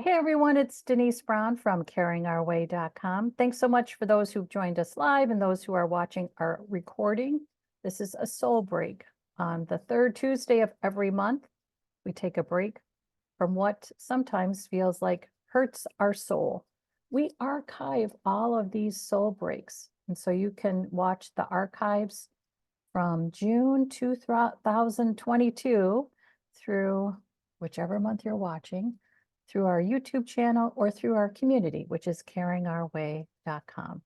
Hey everyone, it's Denise Brown from caringourway.com. Thanks so much for those who've joined us live and those who are watching our recording. This is a soul break. On the third Tuesday of every month, we take a break from what sometimes feels like hurts our soul. We archive all of these soul breaks, and so you can watch the archives from June 2022 through whichever month you're watching, through our YouTube channel or through our community, which is caringourway.com.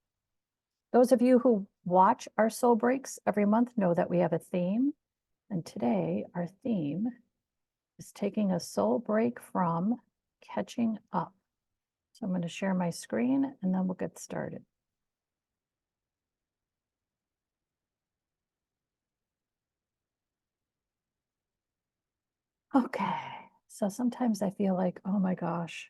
Those of you who watch our soul breaks every month know that we have a theme. And today our theme is taking a soul break from catching up. So I'm going to share my screen and then we'll get started. Okay, so sometimes I feel like, oh my gosh,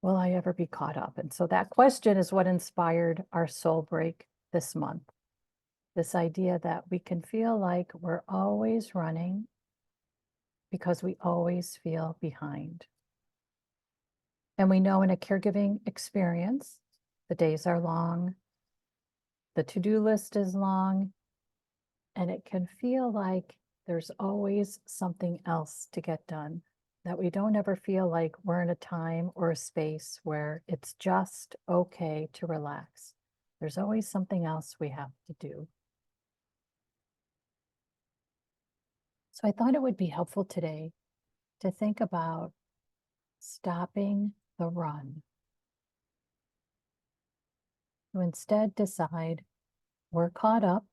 will I ever be caught up? And so that question is what inspired our soul break this month. This idea that we can feel like we're always running because we always feel behind. And we know in a caregiving experience, the days are long, the to-do list is long, and it can feel like there's always something else to get done, that we don't ever feel like we're in a time or a space where it's just okay to relax. There's always something else we have to do. So I thought it would be helpful today to think about stopping the run. To instead decide we're caught up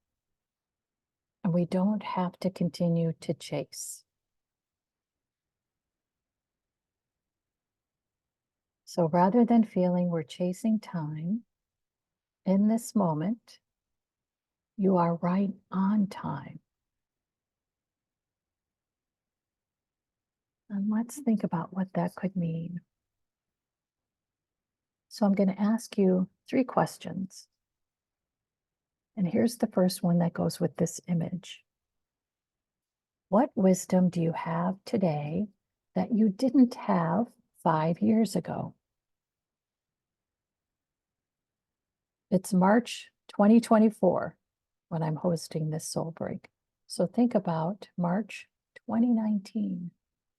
and we don't have to continue to chase. So rather than feeling we're chasing time, in this moment, you are right on time. And let's think about what that could mean. So I'm going to ask you 3 questions. And here's the first one that goes with this image. What wisdom do you have today that you didn't have 5 years ago? It's March 2024 when I'm hosting this soul break. So think about March 2019.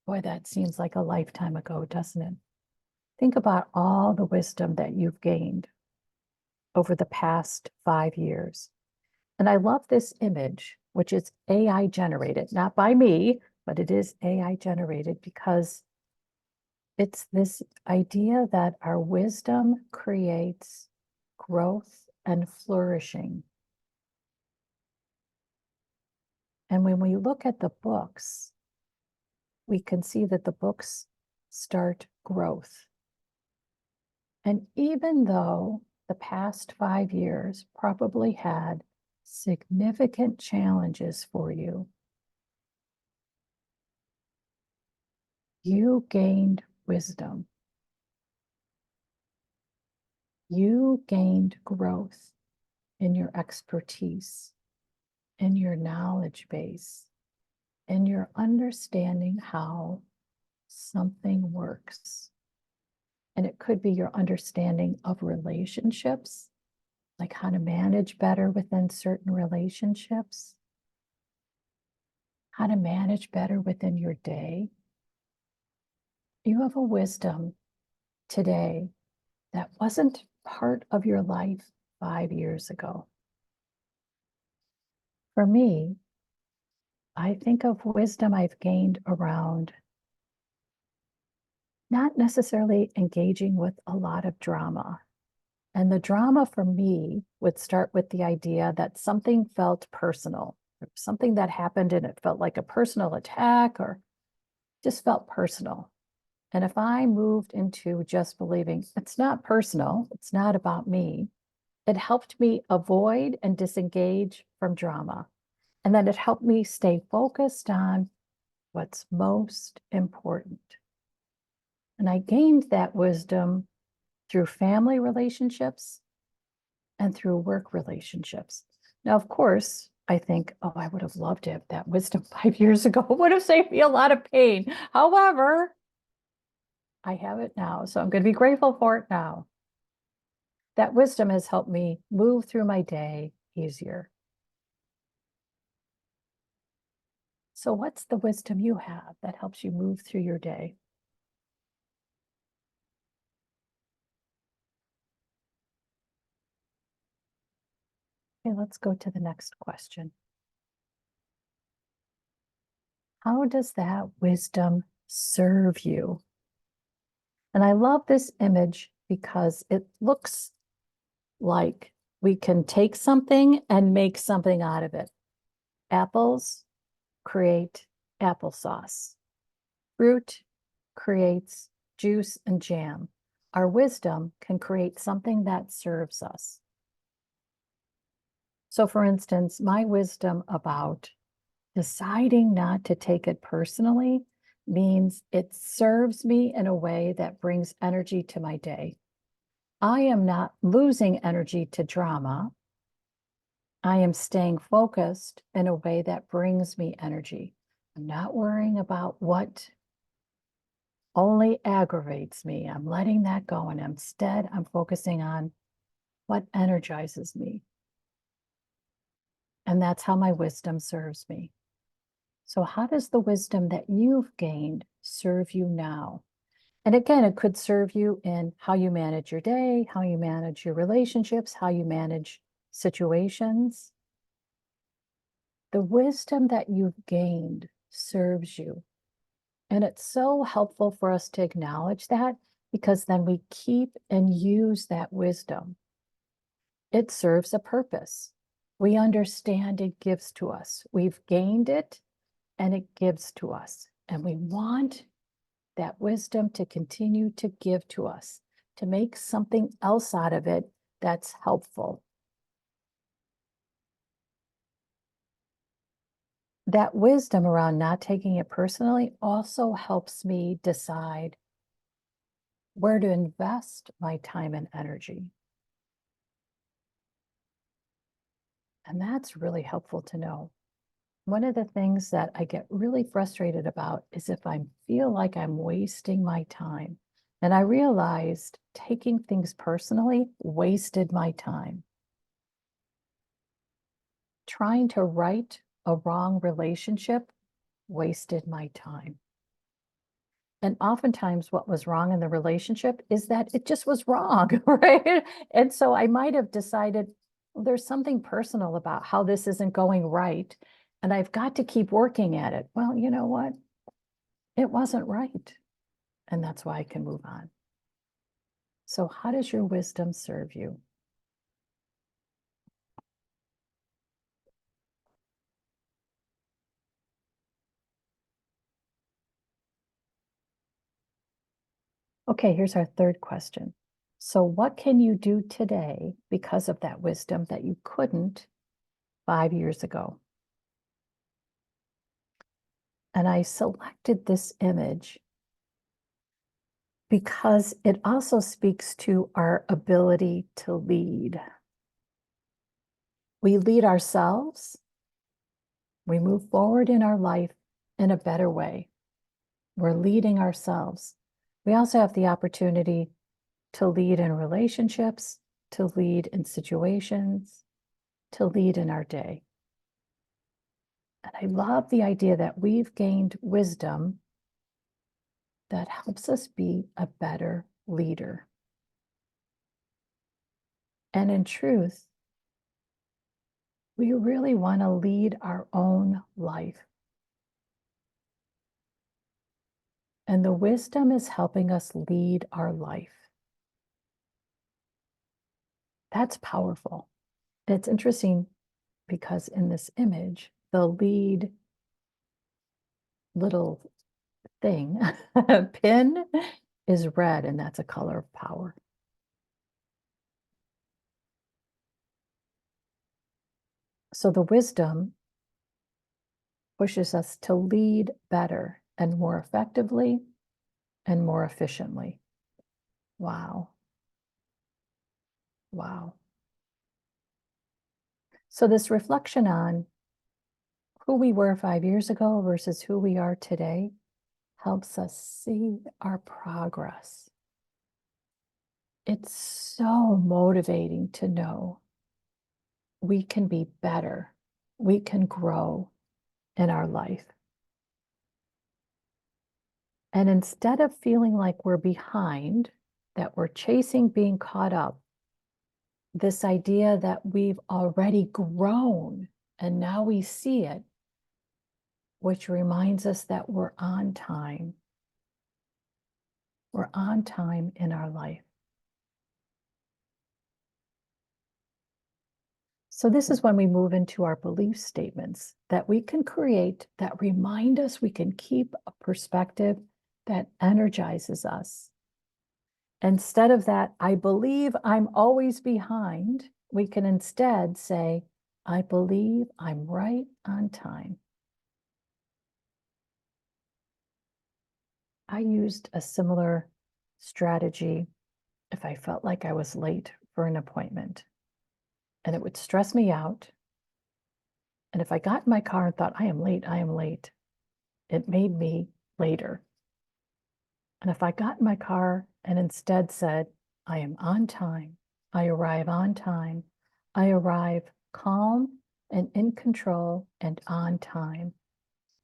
Boy, that seems like a lifetime ago, doesn't it? Think about all the wisdom that you've gained over the past 5 years. And I love this image, which is AI generated, not by me, but it is AI generated because it's this idea that our wisdom creates growth and flourishing. And when we look at the books, we can see that the books start growth. And even though the past 5 years probably had significant challenges for you, you gained wisdom. You gained growth in your expertise, in your knowledge base, in your understanding how something works. And it could be your understanding of relationships, like how to manage better within certain relationships, how to manage better within your day. You have a wisdom today that wasn't part of your life 5 years ago. For me, I think of wisdom I've gained around not necessarily engaging with a lot of drama. And the drama for me would start with the idea that something felt personal, something that happened and it felt like a personal attack or just felt personal. And if I moved into just believing it's not personal, it's not about me, it helped me avoid and disengage from drama. And then it helped me stay focused on what's most important. And I gained that wisdom through family relationships and through work relationships. Now, of course, I think, oh, I would have loved to have that wisdom 5 years ago. It would have saved me a lot of pain. However, I have it now, so I'm going to be grateful for it now. That wisdom has helped me move through my day easier. So what's the wisdom you have that helps you move through your day? Okay, let's go to the next question. How does that wisdom serve you? And I love this image because it looks like we can take something and make something out of it. Apples create applesauce. Fruit creates juice and jam. Our wisdom can create something that serves us. So, for instance, my wisdom about deciding not to take it personally means it serves me in a way that brings energy to my day. I am not losing energy to drama. I am staying focused in a way that brings me energy. I'm not worrying about what only aggravates me. I'm letting that go. And instead, I'm focusing on what energizes me. And that's how my wisdom serves me. So, how does the wisdom that you've gained serve you now? And again, it could serve you in how you manage your day, how you manage your relationships, how you manage situations. The wisdom that you've gained serves you. And it's so helpful for us to acknowledge that because then we keep and use that wisdom. It serves a purpose. We understand it gives to us. We've gained it and it gives to us. And we want that wisdom to continue to give to us, to make something else out of it that's helpful. That wisdom around not taking it personally also helps me decide where to invest my time and energy. And that's really helpful to know. One of the things that I get really frustrated about is if I feel like I'm wasting my time. And I realized taking things personally wasted my time. Trying to right a wrong relationship wasted my time. And oftentimes, what was wrong in the relationship is that it just was wrong, right? And so I might have decided, well, there's something personal about how this isn't going right, and I've got to keep working at it. Well, you know what? It wasn't right. And that's why I can move on. So, how does your wisdom serve you? Okay, here's our third question. So, what can you do today because of that wisdom that you couldn't 5 years ago? And I selected this image because it also speaks to our ability to lead. We lead ourselves, we move forward in our life in a better way. We're leading ourselves. We also have the opportunity to lead in relationships, to lead in situations, to lead in our day. And I love the idea that we've gained wisdom that helps us be a better leader. And in truth, we really want to lead our own life. And the wisdom is helping us lead our life. That's powerful. It's interesting because in this image, the lead little thing, pin, is red, and that's a color of power. So the wisdom pushes us to lead better and more effectively and more efficiently. Wow. Wow. So this reflection on who we were 5 years ago versus who we are today helps us see our progress. It's so motivating to know we can be better, we can grow in our life. And instead of feeling like we're behind, that we're chasing being caught up, this idea that we've already grown and now we see it, which reminds us that we're on time. We're on time in our life. So this is when we move into our belief statements that we can create that remind us we can keep a perspective that energizes us. Instead of that, I believe I'm always behind, we can instead say, I believe I'm right on time. I used a similar strategy if I felt like I was late for an appointment, and it would stress me out. And if I got in my car and thought, I am late, it made me later. And if I got in my car and instead said, I am on time, I arrive on time, I arrive calm and in control and on time,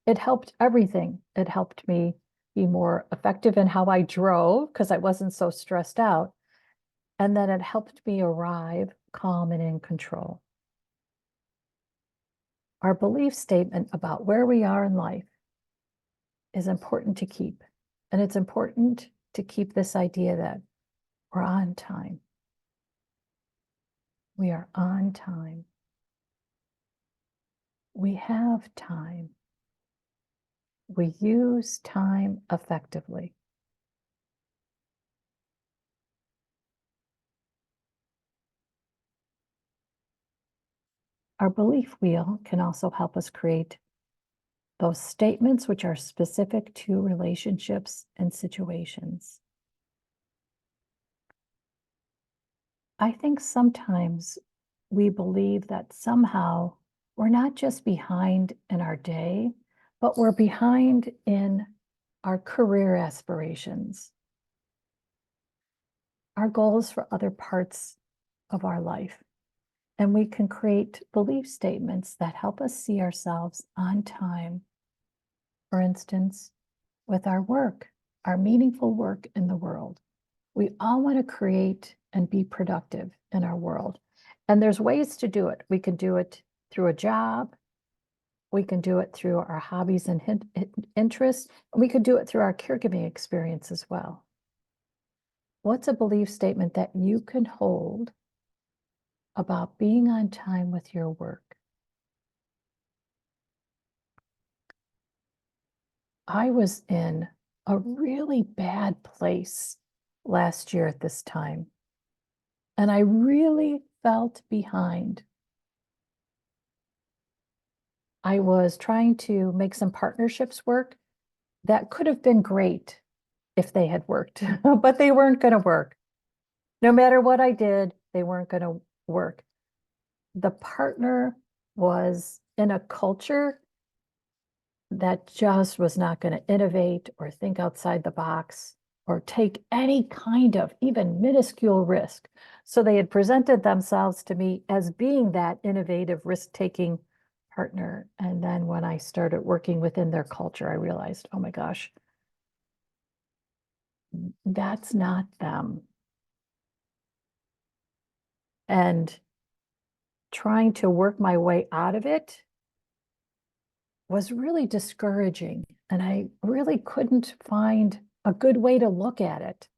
it helped everything. It helped me be more effective in how I drove because I wasn't so stressed out. And then it helped me arrive calm and in control. Our belief statement about where we are in life is important to keep. And it's important to keep this idea that we're on time. We are on time. We have time. We use time effectively. Our belief wheel can also help us create those statements which are specific to relationships and situations. I think sometimes we believe that somehow we're not just behind in our day, but we're behind in our career aspirations, our goals for other parts of our life. And we can create belief statements that help us see ourselves on time. For instance, with our work, our meaningful work in the world. We all want to create and be productive in our world. And there's ways to do it. We can do it through a job. We can do it through our hobbies and interests. We could do it through our caregiving experience as well. What's a belief statement that you can hold about being on time with your work? I was in a really bad place last year at this time, and I really felt behind. I was trying to make some partnerships work that could have been great if they had worked, but they weren't going to work. No matter what I did, they weren't going to work. The partner was in a culture that just was not going to innovate or think outside the box or take any kind of even minuscule risk. So they had presented themselves to me as being that innovative, risk-taking partner. And then when I started working within their culture, I realized, oh my gosh, that's not them. And trying to work my way out of it was really discouraging. And I really couldn't find a good way to look at it.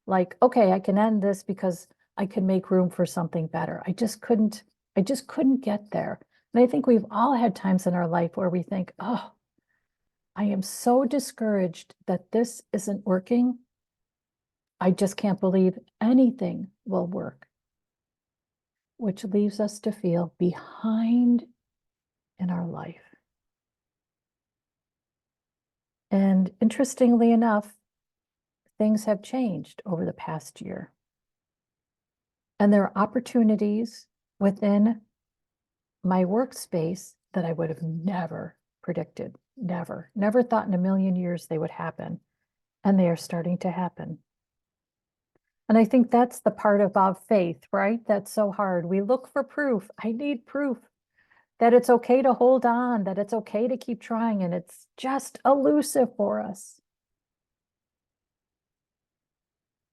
Like, okay, I can end this because I can make room for something better. I just couldn't get there. And I think we've all had times in our life where we think, oh, I am so discouraged that this isn't working. I just can't believe anything will work, which leaves us to feel behind in our life. And interestingly enough, things have changed over the past year. And there are opportunities within my workspace that I would have never predicted never thought in a million years they would happen. And they are starting to happen. And I think that's the part about faith, right? That's so hard. We look for proof. I need proof that it's okay to hold on, that it's okay to keep trying, and it's just elusive for us.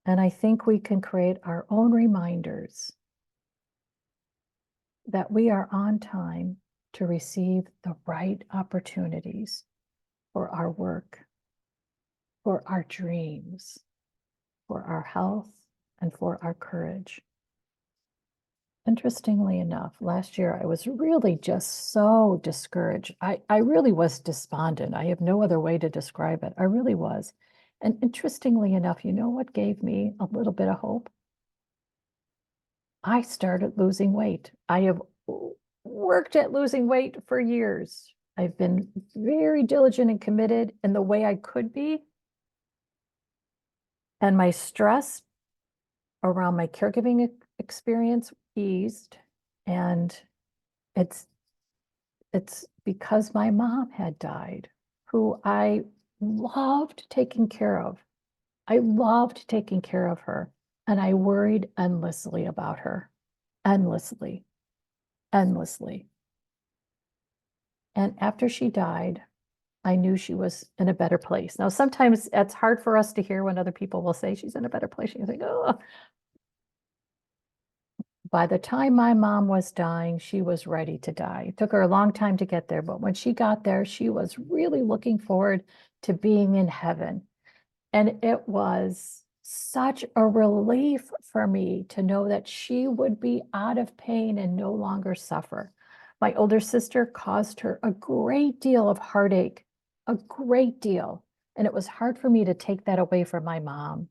And I think we can create our own reminders that we are on time to receive the right opportunities for our work, for our dreams, for our health, and for our courage. Interestingly enough, last year I was really just so discouraged. I really was despondent. I have no other way to describe it. I really was. And interestingly enough, you know what gave me a little bit of hope? I started losing weight. I have worked at losing weight for years. I've been very diligent and committed in the way I could be. And my stress around my caregiving experience eased. And it's because my mom had died, who I loved taking care of. I loved taking care of her. And I worried endlessly about her, endlessly, endlessly. And after she died, I knew she was in a better place. Now, sometimes it's hard for us to hear when other people will say she's in a better place. You think, oh. By the time my mom was dying, she was ready to die. It took her a long time to get there, but when she got there, she was really looking forward to being in heaven. And it was such a relief for me to know that she would be out of pain and no longer suffer. My older sister caused her a great deal of heartache, a great deal. And it was hard for me to take that away from my mom.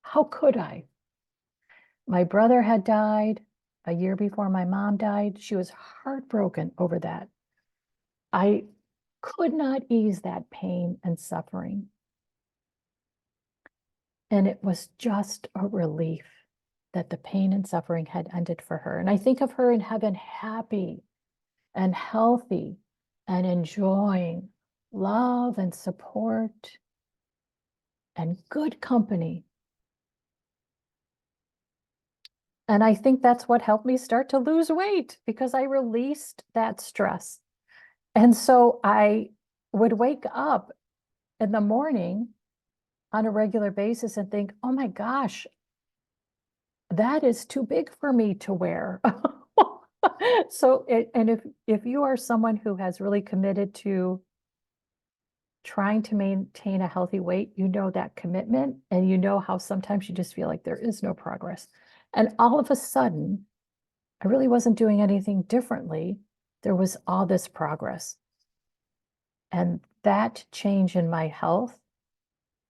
How could I? My brother had died a year before my mom died. She was heartbroken over that. I could not ease that pain and suffering. And it was just a relief that the pain and suffering had ended for her. And I think of her in heaven happy and healthy and enjoying love and support and good company. And I think that's what helped me start to lose weight because I released that stress. And so I would wake up in the morning on a regular basis and think, oh my gosh, that is too big for me to wear. So, and if you are someone who has really committed to trying to maintain a healthy weight, you know that commitment, and you know how sometimes you just feel like there is no progress. And all of a sudden, I really wasn't doing anything differently. There was all this progress. And that change in my health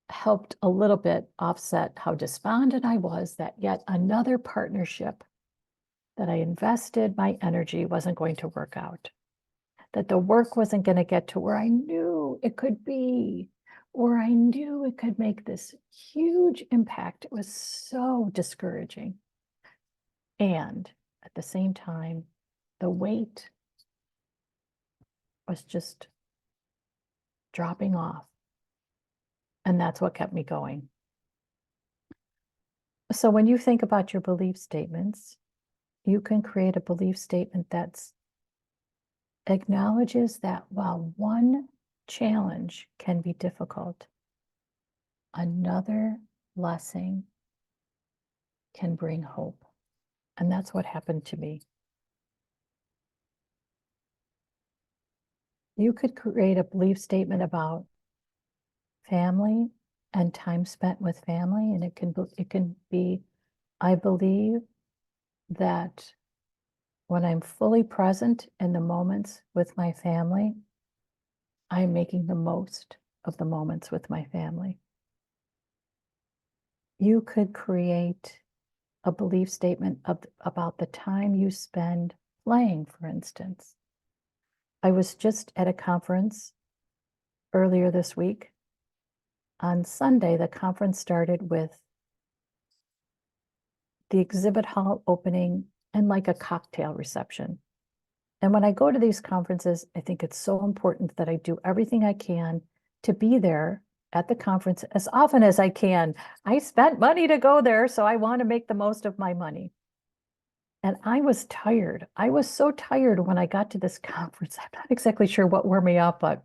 helped a little bit offset how despondent I was that yet another partnership that I invested my energy wasn't going to work out, that the work wasn't going to get to where I knew it could be, or I knew it could make this huge impact. It was so discouraging. And at the same time, the weight was just dropping off. And that's what kept me going. So when you think about your belief statements, you can create a belief statement that acknowledges that while one challenge can be difficult, another blessing can bring hope. And that's what happened to me. You could create a belief statement about family and time spent with family, and it can be, I believe that when I'm fully present in the moments with my family, I'm making the most of the moments with my family. You could create a belief statement about the time you spend playing, for instance. I was just at a conference earlier this week. On Sunday, the conference started with the exhibit hall opening and like a cocktail reception. And when I go to these conferences, I think it's so important that I do everything I can to be there at the conference as often as I can. I spent money to go there, so I want to make the most of my money. And I was tired. I was so tired when I got to this conference. I'm not exactly sure what wore me out, but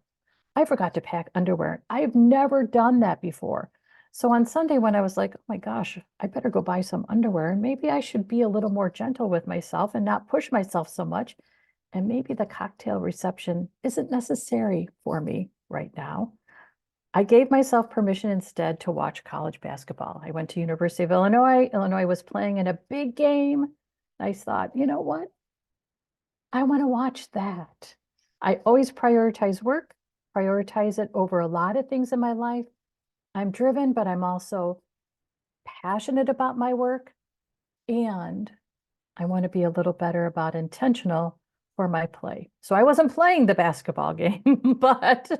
I forgot to pack underwear. I've never done that before. So on Sunday, when I was like, oh my gosh, I better go buy some underwear, maybe I should be a little more gentle with myself and not push myself so much. And maybe the cocktail reception isn't necessary for me right now. I gave myself permission instead to watch college basketball. I went to University of Illinois. Illinois was playing in a big game. I thought, you know what? I want to watch that. I always prioritize work, prioritize it over a lot of things in my life. I'm driven, but I'm also passionate about my work. And I want to be a little better about intentional for my play. So I wasn't playing the basketball game, but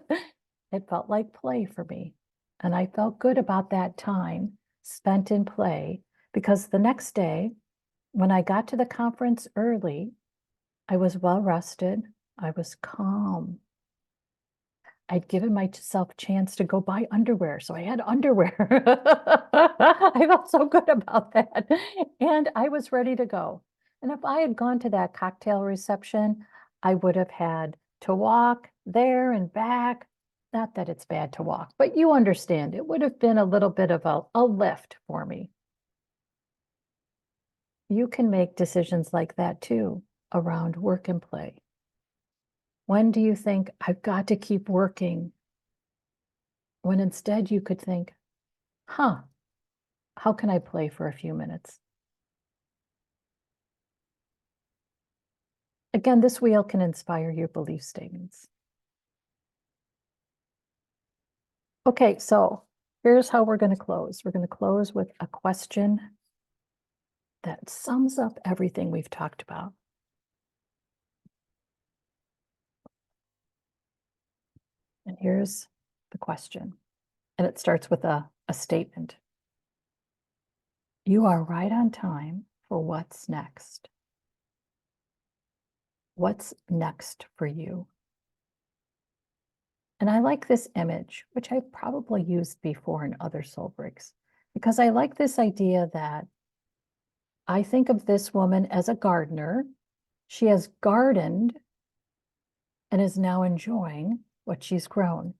it felt like play for me. And I felt good about that time spent in play because the next day, when I got to the conference early, I was well rested. I was calm. I'd given myself a chance to go buy underwear. So I had underwear. I felt so good about that. And I was ready to go. And if I had gone to that cocktail reception, I would have had to walk there and back. Not that it's bad to walk, but you understand, it would have been a little bit of a lift for me. You can make decisions like that too around work and play. When do you think I've got to keep working? When instead you could think, huh, how can I play for a few minutes? Again, this wheel can inspire your belief statements. Okay, so here's how we're going to close. We're going to close with a question that sums up everything we've talked about. And here's the question. And it starts with a statement. You are right on time for what's next. What's next for you? And I like this image, which I've probably used before in other soul breaks, because I like this idea that I think of this woman as a gardener. She has gardened and is now enjoying what she's grown.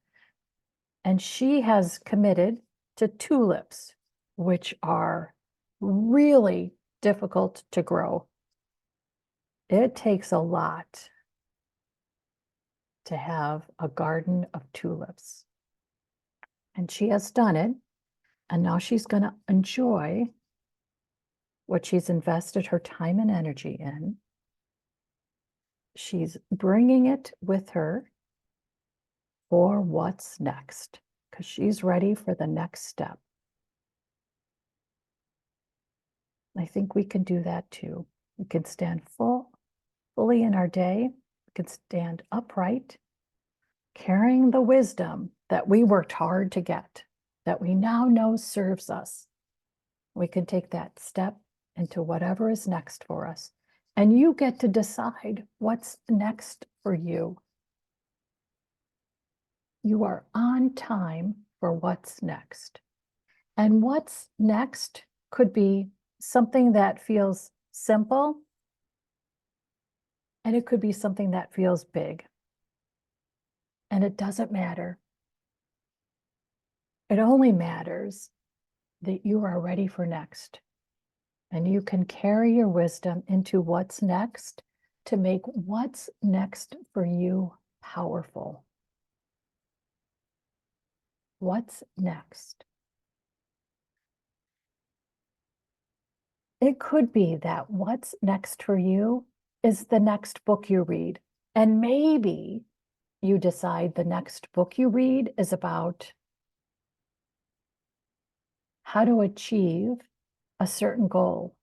And she has committed to tulips, which are really difficult to grow. It takes a lot to have a garden of tulips. And she has done it. And now she's going to enjoy what she's invested her time and energy in. She's bringing it with her for what's next, because she's ready for the next step. I think we can do that too. We can stand fully in our day. We can stand upright, carrying the wisdom that we worked hard to get, that we now know serves us. We can take that step into whatever is next for us. And you get to decide what's next for you. You are on time for what's next. And what's next could be something that feels simple, and it could be something that feels big. And it doesn't matter. It only matters that you are ready for next. And you can carry your wisdom into what's next to make what's next for you powerful. What's next? It could be that what's next for you is the next book you read. And maybe you decide the next book you read is about how to achieve a certain goal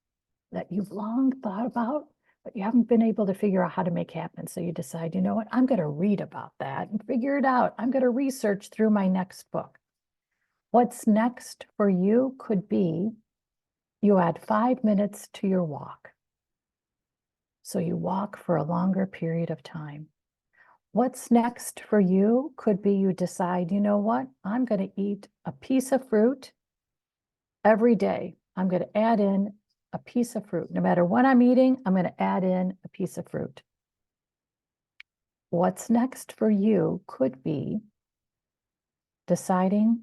that you've long thought about, but you haven't been able to figure out how to make happen. So you decide, you know what, I'm going to read about that and figure it out. I'm going to research through my next book. What's next for you could be you add 5 minutes to your walk. So you walk for a longer period of time. What's next for you could be you decide, you know what? I'm going to eat a piece of fruit every day. I'm going to add in a piece of fruit. No matter what I'm eating, I'm going to add in a piece of fruit. What's next for you could be deciding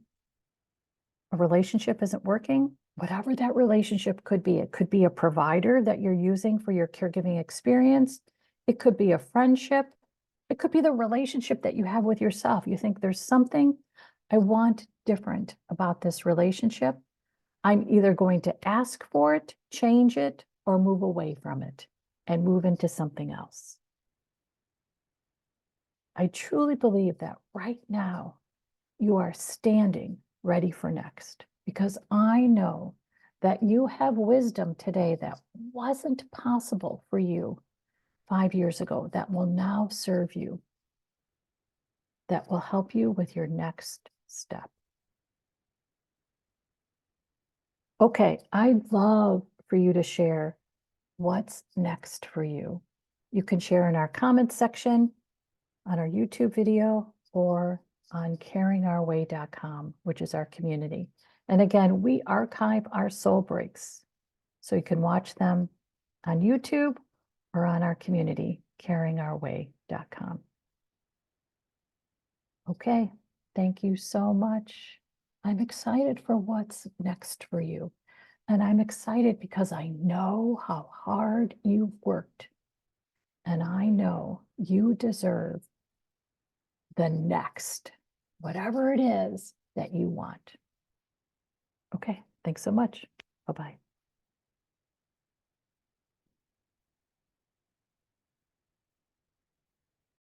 a relationship isn't working, whatever that relationship could be. It could be a provider that you're using for your caregiving experience. It could be a friendship. It could be the relationship that you have with yourself. You think there's something I want different about this relationship. I'm either going to ask for it, change it, or move away from it and move into something else. I truly believe that right now you are standing ready for next, because I know that you have wisdom today that wasn't possible for you 5 years ago, that will now serve you, that will help you with your next step. Okay, I'd love for you to share what's next for you. You can share in our comments section, on our YouTube video, or on caringourway.com, which is our community. And again, we archive our soul breaks, so you can watch them on YouTube or on our community, caringourway.com. Okay, thank you so much. I'm excited for what's next for you. And I'm excited because I know how hard you've worked. And I know you deserve the next, whatever it is that you want. Okay, thanks so much. Bye-bye.